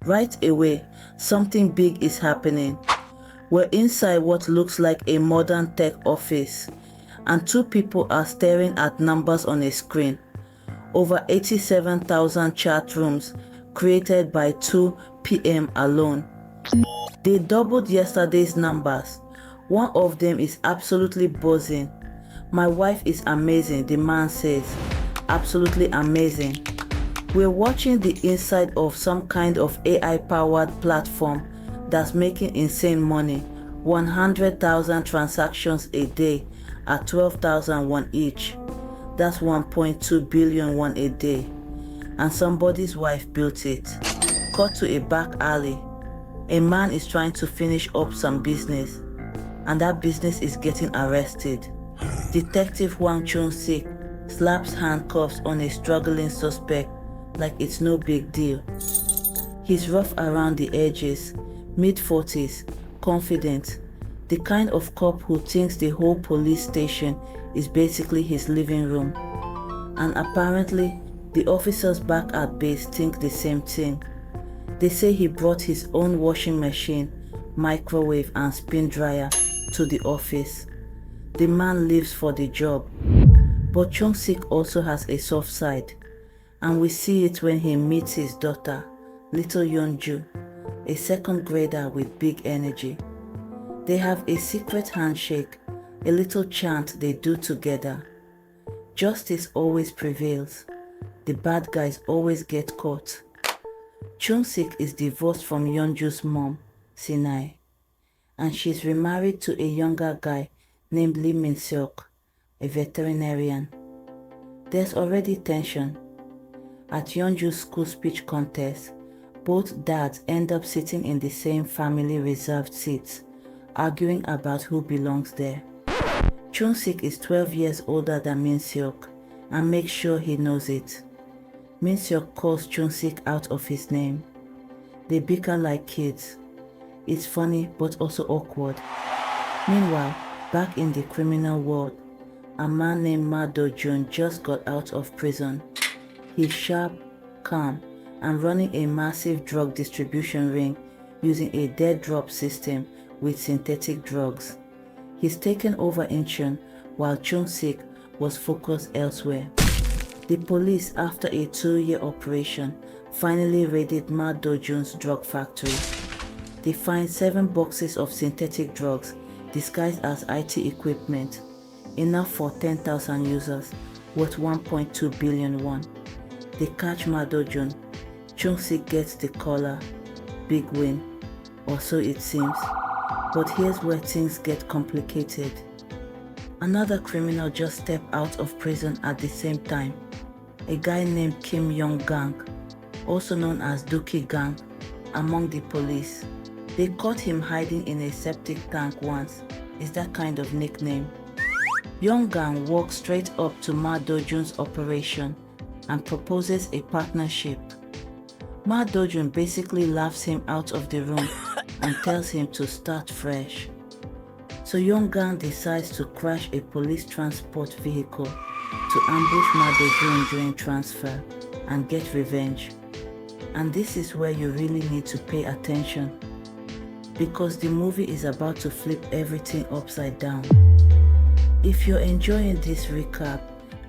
Right away, something big is happening. We're inside what looks like a modern tech office, and two people are staring at numbers on a screen. Over 87,000 chat rooms created by 2 p.m. alone. They doubled yesterday's numbers. One of them is absolutely buzzing. My wife is amazing, the man says. Absolutely amazing. We're watching the inside of some kind of AI-powered platform that's making insane money. 100,000 transactions a day at 12,000 won each. That's 1.2 billion won a day. And somebody's wife built it. Cut to a back alley. A man is trying to finish up some business, and that business is getting arrested. Detective Wang Chung-sik slaps handcuffs on a struggling suspect like it's no big deal. He's rough around the edges, mid-40s, confident, the kind of cop who thinks the whole police station is basically his living room. And apparently, the officers back at base think the same thing. They say he brought his own washing machine, microwave and spin dryer to the office. The man lives for the job. But Chung-sik also has a soft side, and we see it when he meets his daughter, little Yeonju, a second grader with big energy. They have a secret handshake, a little chant they do together. Justice always prevails. The bad guys always get caught. Chung-sik is divorced from Yeonju's mom, Sinai, and she's remarried to a younger guy named Lee Min-seok, a veterinarian. There's already tension. At Yeonju's school speech contest, both dads end up sitting in the same family reserved seats, arguing about who belongs there. Chung-sik is 12 years older than Min-seok and makes sure he knows it. Min-seok calls Chung-sik out of his name. They bicker like kids. It's funny but also awkward. Meanwhile, back in the criminal world, a man named Ma Do-jun just got out of prison. He's sharp, calm, and running a massive drug distribution ring using a dead drop system with synthetic drugs. He's taken over Incheon while Chung-sik was focused elsewhere. The police, after a 2-year operation, finally raided Ma Do-jun's drug factory. They find 7 boxes of synthetic drugs disguised as IT equipment, enough for 10,000 users, worth 1.2 billion won. They catch Ma Do-jun. Chung-sik gets the collar. Big win, or so it seems. But here's where things get complicated. Another criminal just stepped out of prison at the same time. A guy named Kim Yong-gang, also known as Dookie Gang, among the police. They caught him hiding in a septic tank once. Is that kind of nickname? Yong-gang walks straight up to Ma Do-jun's operation and proposes a partnership. Ma Do-jun basically laughs him out of the room and tells him to start fresh. So Yong-gang decides to crash a police transport vehicle to ambush Ma Do-jun during transfer and get revenge. And this is where you really need to pay attention, because the movie is about to flip everything upside down. If you're enjoying this recap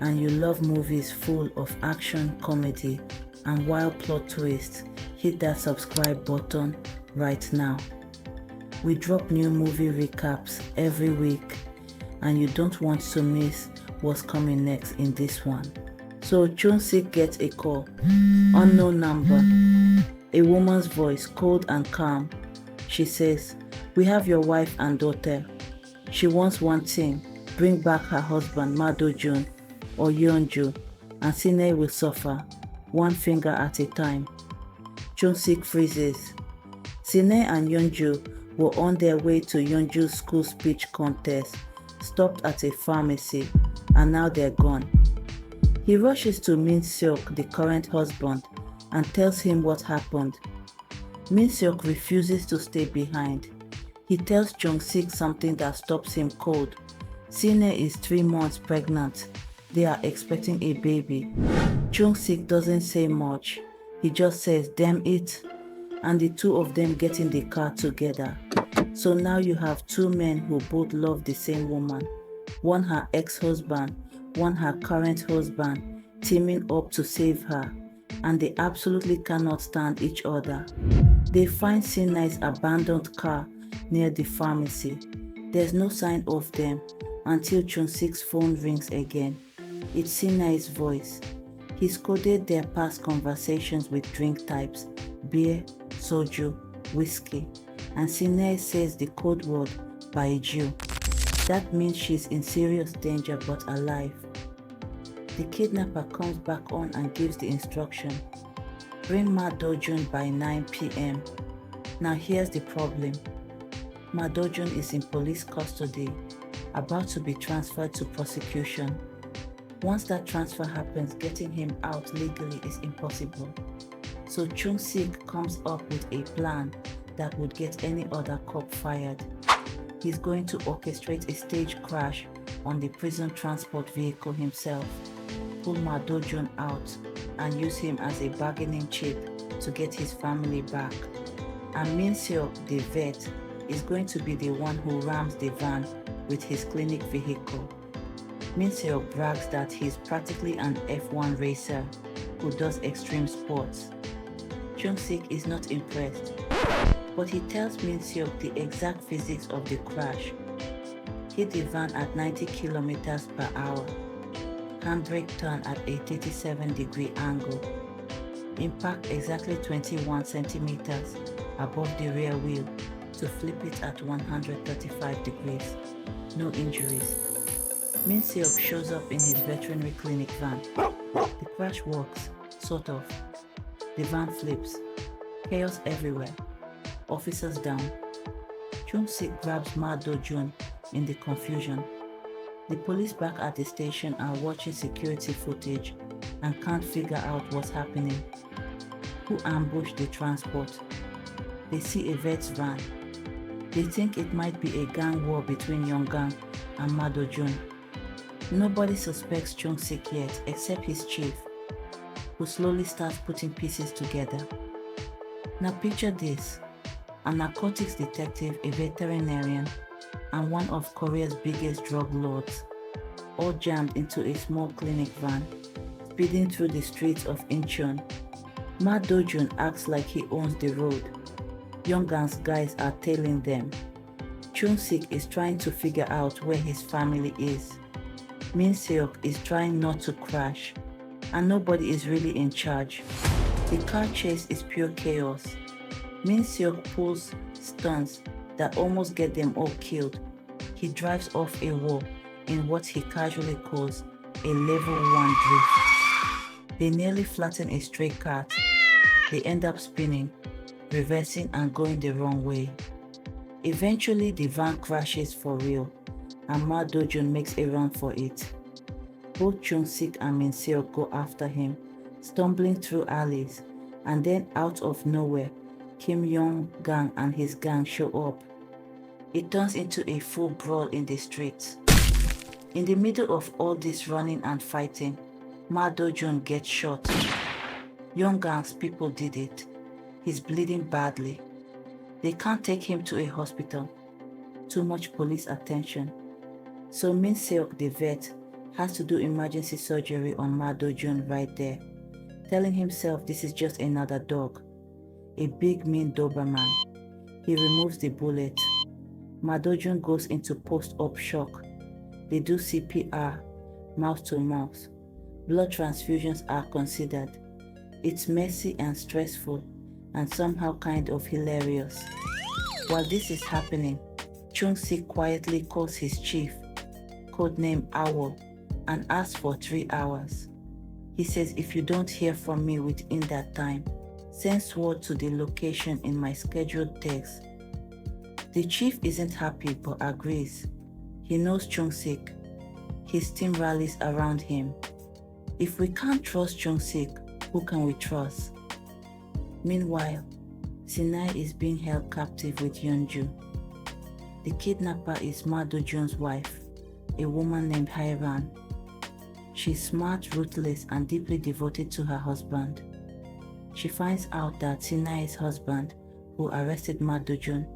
and you love movies full of action, comedy, and wild plot twists, hit that subscribe button right now. We drop new movie recaps every week, and you don't want to miss what's coming next in this one. So Chung-sik gets a call. Unknown number. A woman's voice, cold and calm. She says, "We have your wife and daughter. She wants one thing, bring back her husband Ma Do-jun or Yeonju, and Sinai will suffer, one finger at a time." Chung-sik freezes. Sinai and Yeonju were on their way to Yeonju's school speech contest, stopped at a pharmacy, and now they're gone. He rushes to Min-seok, the current husband, and tells him what happened. Min-seok refuses to stay behind. He tells Chung-sik something that stops him cold. Sinai is 3 months pregnant. They are expecting a baby. Chung-sik doesn't say much. He just says, "Damn it." and the two of them get in the car together. So now you have two men who both love the same woman, one her ex-husband, one her current husband, teaming up to save her, and they absolutely cannot stand each other. They find Sinai's abandoned car near the pharmacy. There's no sign of them until Chunsik's phone rings again. It's Sinai's voice. He's coded their past conversations with drink types, beer, soju, whiskey, and Sinai says the code word Baiju. That means she's in serious danger but alive. The kidnapper comes back on and gives the instruction. Bring Ma Dojun by 9 p.m. Now here's the problem. Ma Dojun is in police custody, about to be transferred to prosecution. Once that transfer happens, getting him out legally is impossible. So Chung-sik comes up with a plan that would get any other cop fired. He's going to orchestrate a stage crash on the prison transport vehicle himself, pull Ma Dojun out, and use him as a bargaining chip to get his family back. And Min Seok, the vet, is going to be the one who rams the van with his clinic vehicle. Min Seok brags that he's practically an F1 racer who does extreme sports. Chung-sik is not impressed, but he tells Min Seok the exact physics of the crash. Hit the van at 90 kilometers per hour, handbrake turn at a 37-degree angle, impact exactly 21 centimeters above the rear wheel to flip it at 135 degrees, no injuries. Min Seok shows up in his veterinary clinic van. The crash works, sort of. The van flips. Chaos everywhere. Officers down. Chung-sik grabs Ma Do-jun in the confusion. The police back at the station are watching security footage and can't figure out what's happening. Who ambushed the transport? They see a vet's van. They think it might be a gang war between Yonggang and Ma Do-jun. Nobody suspects Chung-sik yet except his chief, who slowly starts putting pieces together. Now picture this, a narcotics detective, a veterinarian, and one of Korea's biggest drug lords, all jammed into a small clinic van, speeding through the streets of Incheon. Ma Do-jun acts like he owns the road. Yonggan's guys are tailing them. Chung-sik is trying to figure out where his family is. Min Seok is trying not to crash, and nobody is really in charge. The car chase is pure chaos. Min Seok pulls stunts that almost get them all killed. He drives off a wall in what he casually calls a level 1 drift. They nearly flatten a stray cat. They end up spinning, reversing and going the wrong way. Eventually the van crashes for real, and Ma Do-jun makes a run for it. Both Chung-sik and Min Seok go after him, stumbling through alleys, and then out of nowhere, Kim Yong-gang and his gang show up. It turns into a full brawl in the streets. In the middle of all this running and fighting, Ma Do-jun gets shot. Yong-gang's people did it. He's bleeding badly. They can't take him to a hospital. Too much police attention. So Min Seok, the vet, has to do emergency surgery on Ma Do-jun right there, telling himself this is just another dog, a big mean Doberman. He removes the bullet. Ma Do-jun goes into post-op shock. They do CPR, mouth to mouth. Blood transfusions are considered. It's messy and stressful, and somehow kind of hilarious. While this is happening, Chung-sik quietly calls his chief, codename Owl, and asks for 3 hours. He says if you don't hear from me within that time, send word to the location in my scheduled text. The chief isn't happy but agrees. He knows Chung-sik. His team rallies around him. If we can't trust Chung-sik, who can we trust? Meanwhile, Sinai is being held captive with Yeonju. The kidnapper is Ma Do-jun's wife, a woman named Hairan. She's smart, ruthless, and deeply devoted to her husband. She finds out that Sinai's husband, who arrested Ma Do-jun,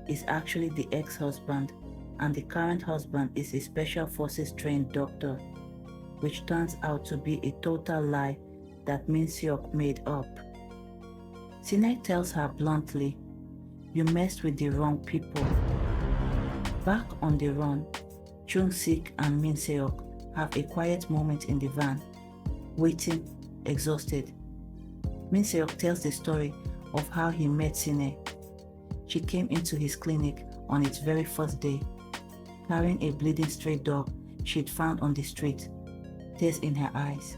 is actually the ex-husband, and the current husband is a special forces trained doctor, which turns out to be a total lie that Min Seok made up. Sinai tells her bluntly, "You messed with the wrong people." Back on the run, Chung-sik and Min Seok have a quiet moment in the van, waiting, exhausted. Min Seok tells the story of how he met Sinai. She came into his clinic on its very first day, carrying a bleeding stray dog she'd found on the street, tears in her eyes.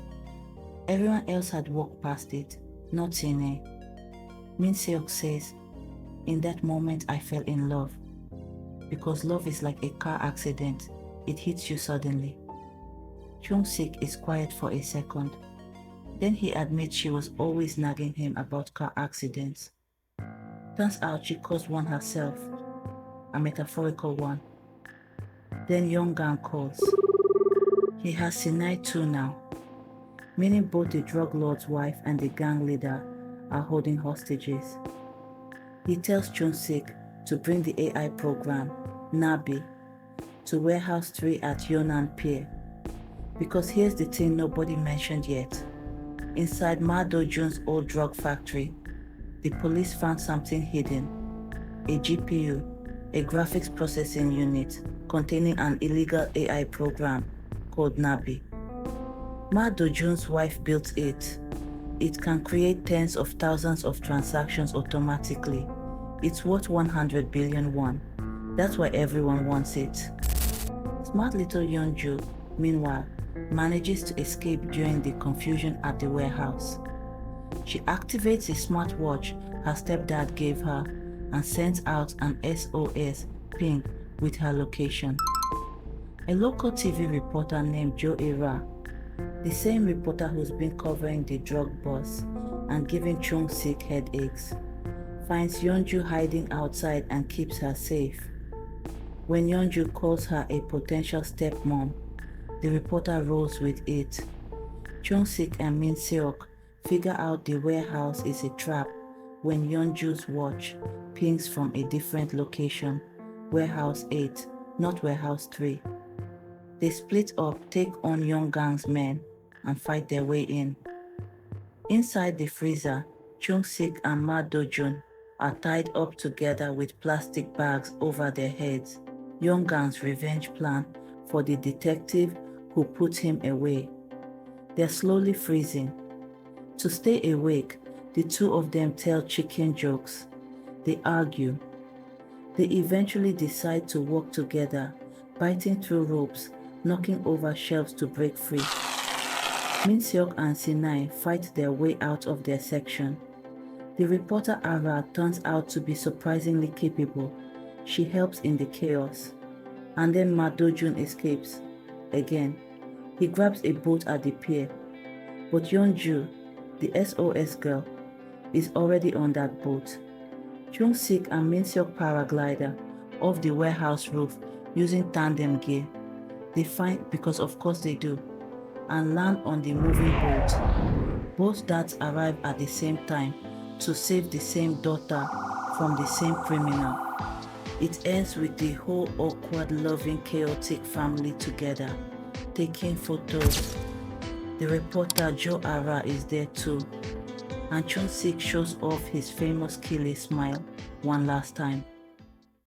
Everyone else had walked past it, not Sinai. Min Seok says, "In that moment I fell in love. Because love is like a car accident, it hits you suddenly." Chung-sik is quiet for a second. Then he admits she was always nagging him about car accidents. Turns out she caused one herself, a metaphorical one. Then Young-gang calls. He has Sinai too now, meaning both the drug lord's wife and the gang leader are holding hostages. He tells Chung-sik to bring the AI program, Nabi, to Warehouse 3 at Yonnan Pier. Because here's the thing nobody mentioned yet. Inside Ma Do-jun's old drug factory, the police found something hidden, a GPU, a graphics processing unit containing an illegal AI program called Nabi. Ma Do-jun's wife built it. It can create tens of thousands of transactions automatically. It's worth 100 billion won. That's why everyone wants it. Smart little Yeonju, meanwhile, manages to escape during the confusion at the warehouse. She activates a smartwatch her stepdad gave her and sends out an SOS ping with her location. A local TV reporter named Jo Ra, the same reporter who's been covering the drug boss and giving Chung-sik headaches, finds Yeonju hiding outside and keeps her safe. When Yeonju calls her a potential stepmom, the reporter rolls with it. Chung-sik and Min Seok figure out the warehouse is a trap when Yeonju's watch pings from a different location, Warehouse 8, not Warehouse 3. They split up, take on Young-gang's men, and fight their way in. Inside the freezer, Chung-sik and Ma Do-jun are tied up together with plastic bags over their heads, Young-gang's revenge plan for the detective who put him away. They're slowly freezing. To stay awake, the two of them tell chicken jokes. They argue. They eventually decide to work together, biting through ropes, knocking over shelves to break free. Min Seok and Sinai fight their way out of their section. The reporter Ara turns out to be surprisingly capable. She helps in the chaos. And then Ma Do-jun escapes. Again, he grabs a boat at the pier. But Yeonju, the SOS girl, is already on that boat. Chung-sik and Min Seok paraglider off the warehouse roof using tandem gear. They find, because of course they do, and land on the moving boat. Both dads arrive at the same time to save the same daughter from the same criminal. It ends with the whole awkward, loving, chaotic family together, taking photos. The reporter Jo Ara is there too, and Chung-sik shows off his famous Kili smile one last time.